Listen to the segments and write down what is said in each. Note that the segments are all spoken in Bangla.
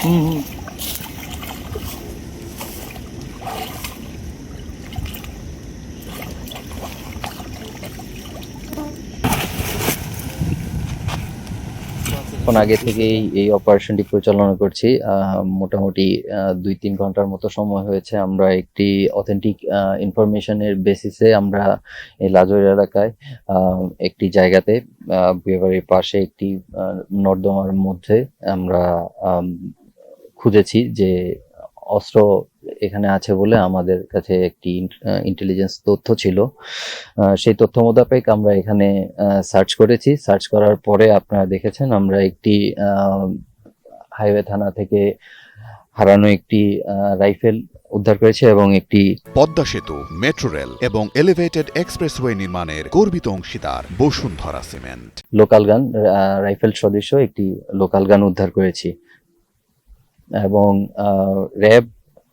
হুম। এখন আগে থেকেই এই অপারেশনটি পরিচালনা করছি। মোটামুটি ২-৩ ঘন্টার মতো সময় হয়েছে। আমরা একটি অথেন্টিক ইনফরমেশনের বেসিসে আমরা এই লাজোর এলাকায় একটি জায়গাতে বিয়েবাড়ির পাশে একটি নর্দমার মধ্যে আমরা আম খুঁজেছি যে অস্ত্র এখানে আছে বলে আমাদের কাছে একটি ইন্টেলিজেন্স তথ্য ছিল। সেই তথ্য মোতাবেক আমরা এখানে সার্চ করেছি। সার্চ করার পরে আপনারা দেখেছেন আমরা একটি হাইওয়ে থানা থেকে হারানো একটি রাইফেল উদ্ধার করেছি এবং একটি পদ্মা সেতু, মেট্রো রেল এবং এলিভেটেড এক্সপ্রেসওয়ে নির্মাণের গর্বিত অংশীদার বসুন্ধরা সিমেন্ট। লোকাল গান, রাইফেল সদৃশ একটি লোকাল গান উদ্ধার করেছি এবং র্যাব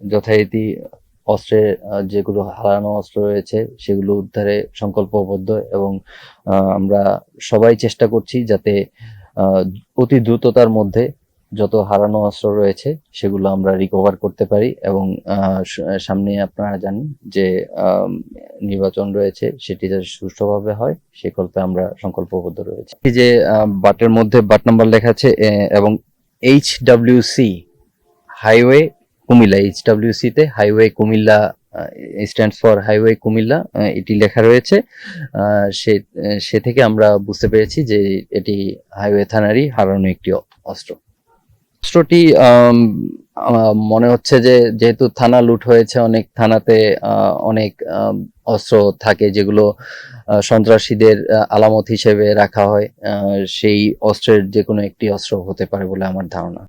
যথারীতি অস্ত্রের যেগুলো হারানো অস্ত্র রয়েছে সেগুলো উদ্ধারে সংকল্পবদ্ধ এবং আমরা সবাই চেষ্টা করছি যাতে অতি দ্রুততার মধ্যে যত হারানো অস্ত্র রয়েছে সেগুলো আমরা রিকভার করতে পারি এবং সামনে আপনারা জানেন যে নির্বাচন রয়েছে, সেটি যাতে সুষ্ঠুভাবে হয় সে কল্পে আমরা সংকল্পবদ্ধ রয়েছি। এই যে বাটের মধ্যে বাট নাম্বার লেখা আছে এবং HWC হাইওয়ে কুমিল্লা, HWC তে highway Comilla stands for highway Comilla এটি লেখা রয়েছে। সে থেকে আমরা বুঝতে পেরেছি যে এটি হাইওয়ে থানারই হারানো একটি অস্ত্র। অস্ত্রটি মনে হচ্ছে যে যেহেতু থানা লুট হয়েছে, অনেক থানাতে অনেক অস্ত্র থাকে যেগুলো সন্ত্রাসীদের আলামত হিসেবে রাখা হয়, সেই অস্ত্রের যে কোনো একটি অস্ত্র হতে পারে বলে আমার ধারণা।